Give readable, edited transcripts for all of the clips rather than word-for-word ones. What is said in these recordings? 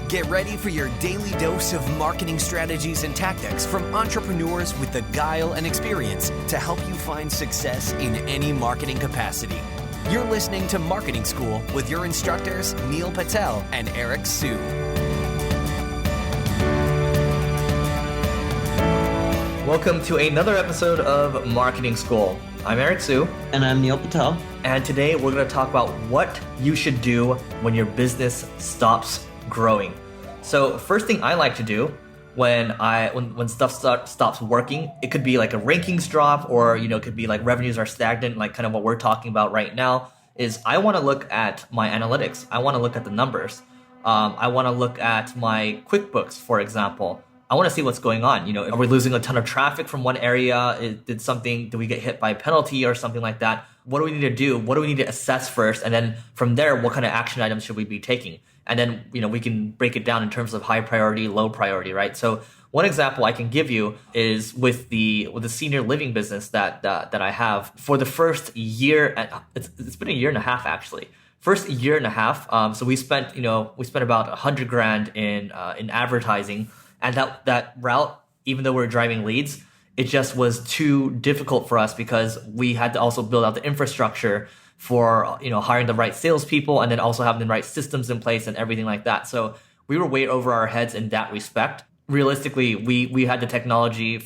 Get ready for your daily dose of marketing strategies and tactics from entrepreneurs with the guile and experience to help you find success in any marketing capacity. You're listening to Marketing School with your instructors, Neil Patel and Eric Siu. Welcome to another episode of Marketing School. I'm Eric Siu. And I'm Neil Patel. And today we're going to talk about what you should do when your business stops growing. So first thing I like to do when stuff stops working, it could be like a rankings drop, or it could be like revenues are stagnant, like kind of what we're talking about right now, is I want to look at my analytics. I want to look at the numbers. I want to look at my QuickBooks, for example. I want to see what's going on. Are we losing a ton of traffic from one area? Did we get hit by a penalty or something like that? What do we need to do? What do we need to assess first? And then from there, what kind of action items should we be taking? And then, we can break it down in terms of high priority, low priority, right? So one example I can give you is with the senior living business that I have. For the first year, it's been a year and a half actually. First year and a half. So we spent about $100,000 in advertising, and that route, even though we're driving leads, it just was too difficult for us because we had to also build out the infrastructure for hiring the right salespeople and then also having the right systems in place and everything like that. So we were way over our heads in that respect. Realistically, we had the technology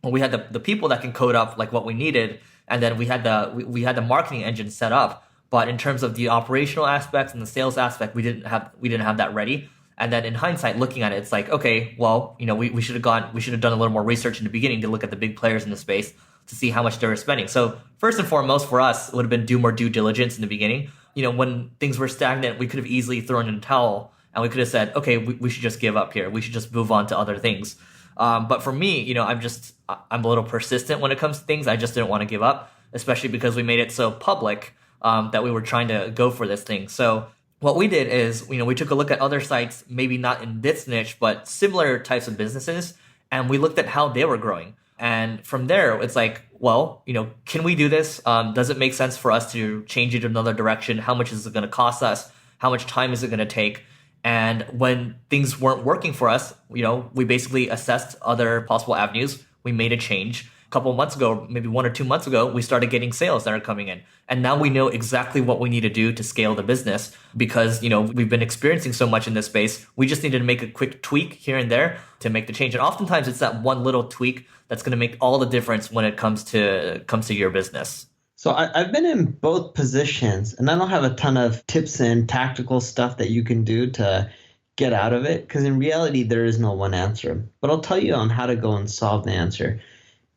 we had the people that can code up like what we needed, and then we had the marketing engine set up. But in terms of the operational aspects and the sales aspect, we didn't have that ready. And then in hindsight, looking at it, it's like, okay, well, we should have done a little more research in the beginning to look at the big players in the space to see how much they were spending. So first and foremost for us, it would have been do more due diligence in the beginning. When things were stagnant, we could have easily thrown in a towel and we could have said, okay, we should just give up here. We should just move on to other things. But for me, I'm a little persistent when it comes to things. I just didn't want to give up, especially because we made it so public that we were trying to go for this thing. So what we did is, we took a look at other sites, maybe not in this niche, but similar types of businesses, and we looked at how they were growing. And from there, it's like, well, can we do this? Does it make sense for us to change it in another direction? How much is it going to cost us? How much time is it going to take? And when things weren't working for us, we basically assessed other possible avenues. We made a change. A couple of months ago, maybe 1 or 2 months ago, we started getting sales that are coming in. And now we know exactly what we need to do to scale the business because, we've been experiencing so much in this space. We just needed to make a quick tweak here and there to make the change. And oftentimes it's that one little tweak that's going to make all the difference when it comes to your business. So I've been in both positions, and I don't have a ton of tips and tactical stuff that you can do to get out of it, because in reality, there is no one answer. But I'll tell you on how to go and solve the answer.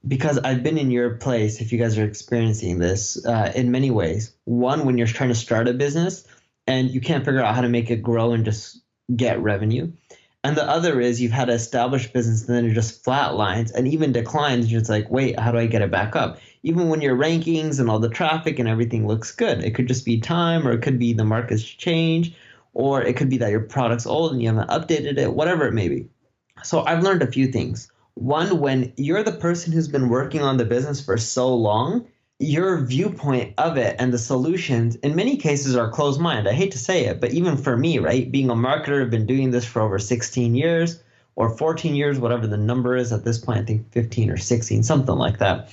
Because I've been in your place, if you guys are experiencing this, in many ways. One, when you're trying to start a business and you can't figure out how to make it grow and just get revenue. And the other is you've had an established business and then it just flatlines and even declines. You're just like, wait, how do I get it back up? Even when your rankings and all the traffic and everything looks good. It could just be time, or it could be the market's changed, or it could be that your product's old and you haven't updated it, whatever it may be. So I've learned a few things. One, when you're the person who's been working on the business for so long, your viewpoint of it and the solutions in many cases are closed-minded. I hate to say it, but even for me, right, being a marketer, I've been doing this for over 16 years or 14 years, whatever the number is at this point, I think 15 or 16, something like that.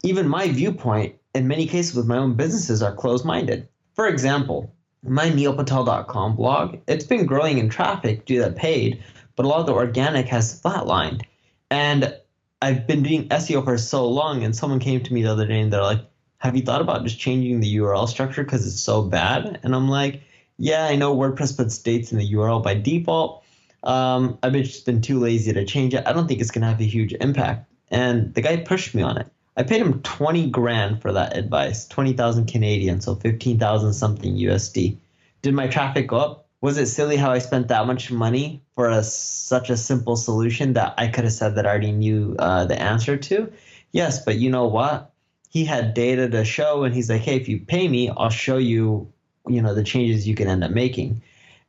Even my viewpoint in many cases with my own businesses are closed-minded. For example, my neilpatel.com blog, it's been growing in traffic due to paid, but a lot of the organic has flatlined. And I've been doing SEO for so long, and someone came to me the other day and they're like, have you thought about just changing the URL structure because it's so bad? And I'm like, yeah, I know WordPress puts dates in the URL by default. I've just been too lazy to change it. I don't think it's going to have a huge impact. And the guy pushed me on it. I paid him $20,000 for that advice, 20,000 Canadian, so 15,000 something USD. Did my traffic go up? Was it silly how I spent that much money for such a simple solution that I could have said that I already knew the answer to? Yes, but you know what? He had data to show, and he's like, hey, if you pay me, I'll show you, the changes you can end up making.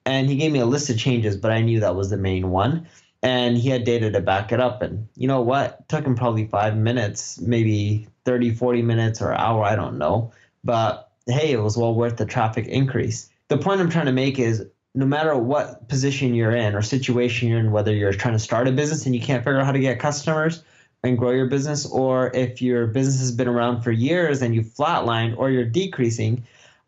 And he gave me a list of changes, but I knew that was the main one. And he had data to back it up. And you know what? It took him probably 5 minutes, maybe 30, 40 minutes or an hour, I don't know. But hey, it was well worth the traffic increase. The point I'm trying to make is no matter what position you're in or situation you're in, whether you're trying to start a business and you can't figure out how to get customers and grow your business, or if your business has been around for years and you've flatlined or you're decreasing,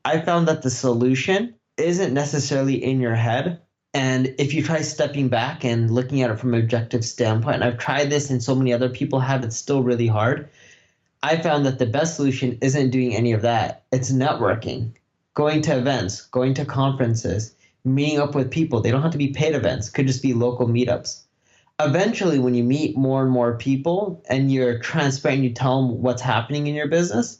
I found that the solution isn't necessarily in your head. And if you try stepping back and looking at it from an objective standpoint, and I've tried this and so many other people have, it's still really hard. I found that the best solution isn't doing any of that. It's networking, going to events, going to conferences, meeting up with people. They don't have to be paid events. Could just be local meetups. Eventually, when you meet more and more people and you're transparent, you tell them what's happening in your business,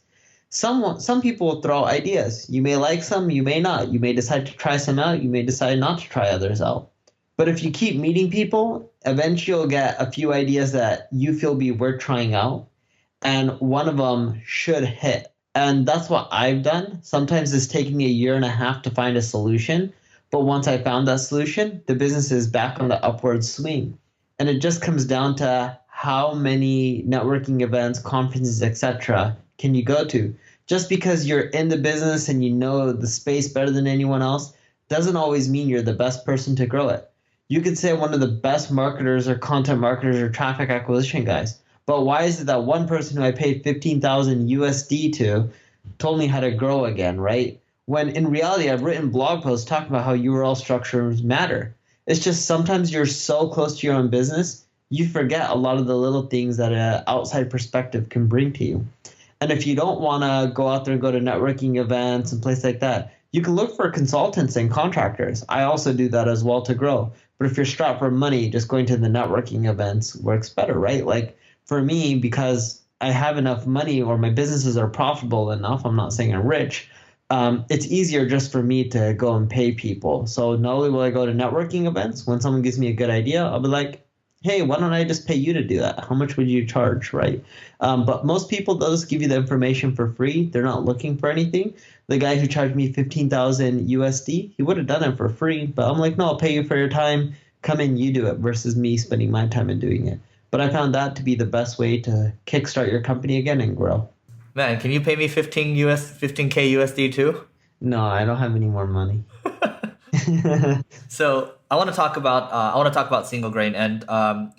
some people will throw ideas. You may like some, you may not. You may decide to try some out. You may decide not to try others out. But if you keep meeting people, eventually you'll get a few ideas that you feel be worth trying out. And one of them should hit. And that's what I've done. Sometimes it's taken me a year and a half to find a solution. But once I found that solution, the business is back on the upward swing. And it just comes down to how many networking events, conferences, etc. can you go to. Just because you're in the business and you know the space better than anyone else doesn't always mean you're the best person to grow it. You could say one of the best marketers or content marketers or traffic acquisition guys. But why is it that one person who I paid 15,000 USD to told me how to grow again, right? When in reality, I've written blog posts talking about how URL structures matter. It's just sometimes you're so close to your own business, you forget a lot of the little things that an outside perspective can bring to you. And if you don't want to go out there and go to networking events and places like that, you can look for consultants and contractors. I also do that as well to grow. But if you're strapped for money, just going to the networking events works better, right? Like for me, because I have enough money or my businesses are profitable enough, I'm not saying I'm rich, it's easier just for me to go and pay people. So not only will I go to networking events, when someone gives me a good idea, I'll be like, hey, why don't I just pay you to do that? How much would you charge, right? But most people, they'll just give you the information for free. They're not looking for anything. The guy who charged me 15,000 USD, he would have done it for free. But I'm like, no, I'll pay you for your time. Come in, you do it versus me spending my time and doing it. But I found that to be the best way to kickstart your company again and grow. Man, can you pay me 15K USD too? No, I don't have any more money. So I want to talk about single grain, and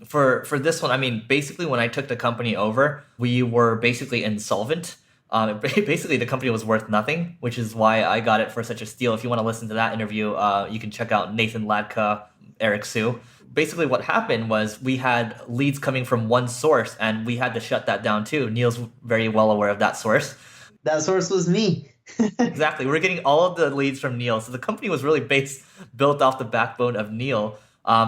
for this one, I mean, basically when I took the company over, we were basically insolvent. Basically, the company was worth nothing, which is why I got it for such a steal. If you want to listen to that interview, you can check out Nathan Latka, Eric Siu. Basically, what happened was we had leads coming from one source, and we had to shut that down too. Neil's very well aware of that source. That source was me. Exactly. We're getting all of the leads from Neil. So the company was really built off the backbone of Neil.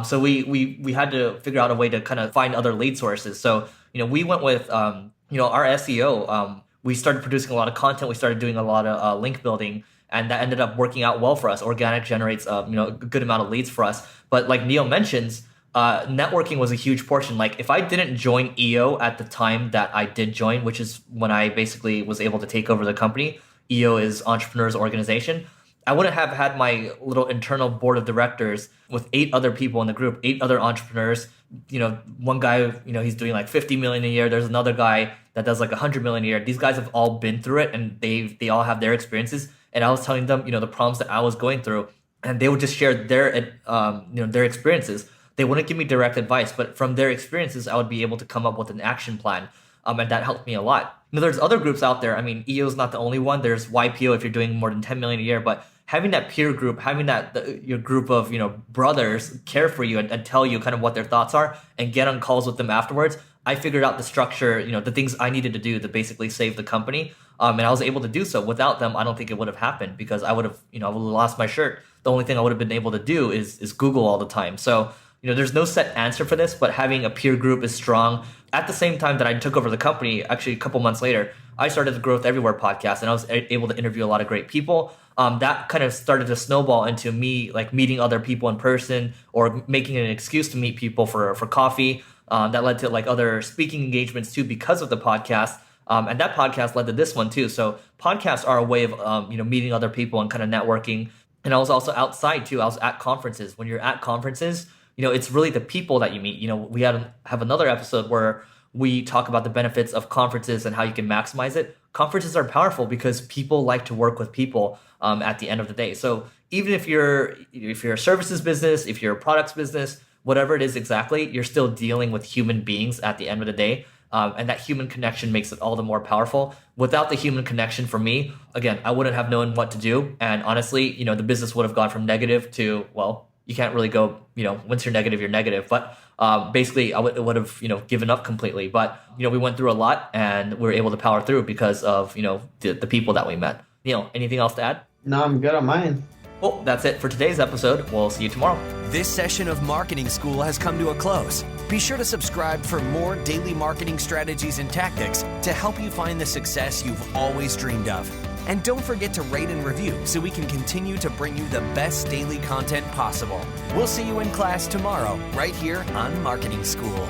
So we had to figure out a way to kind of find other lead sources. So, we went with, our SEO. We started producing a lot of content. We started doing a lot of link building, and that ended up working out well for us. Organic generates, a good amount of leads for us. But like Neil mentions, networking was a huge portion. Like if I didn't join EO at the time that I did join, which is when I basically was able to take over the company, EO is Entrepreneurs Organization, I wouldn't have had my little internal board of directors with 8 other people in the group, 8 other entrepreneurs. One guy, he's doing like 50 million a year. There's another guy that does like 100 million a year. These guys have all been through it, and they all have their experiences. And I was telling them, the problems that I was going through, and they would just share their, their experiences. They wouldn't give me direct advice, but from their experiences, I would be able to come up with an action plan. And that helped me a lot. There's other groups out there. I mean, EO is not the only one. There's YPO if you're doing more than 10 million a year, but having that peer group, having your group of, brothers care for you and tell you kind of what their thoughts are and get on calls with them afterwards. I figured out the structure, the things I needed to do to basically save the company. And I was able to do so. Without them, I don't think it would have happened because I would have, I would have lost my shirt. The only thing I would have been able to do is Google all the time. So, there's no set answer for this, but having a peer group is strong. At the same time that I took over the company, actually a couple months later, I started the Growth Everywhere podcast, and I was able to interview a lot of great people. That kind of started to snowball into me like meeting other people in person or making an excuse to meet people for coffee. That led to like other speaking engagements too because of the podcast. And that podcast led to this one too. So podcasts are a way of meeting other people and kind of networking. And I was also outside too. I was at conferences. When you're at conferences, it's really the people that you meet. We have another episode where we talk about the benefits of conferences and how you can maximize it. Conferences are powerful because people like to work with people at the end of the day. So even if you're a services business, if you're a products business, whatever it is exactly, you're still dealing with human beings at the end of the day. And that human connection makes it all the more powerful. Without the human connection for me, again, I wouldn't have known what to do. And honestly, the business would have gone from negative to, well, you can't really go, once you're negative, you're negative. But basically, I would have, given up completely. But, we went through a lot and we were able to power through because of, the people that we met. Anything else to add? No, I'm good on mine. Well, that's it for today's episode. We'll see you tomorrow. This session of Marketing School has come to a close. Be sure to subscribe for more daily marketing strategies and tactics to help you find the success you've always dreamed of. And don't forget to rate and review so we can continue to bring you the best daily content possible. We'll see you in class tomorrow, right here on Marketing School.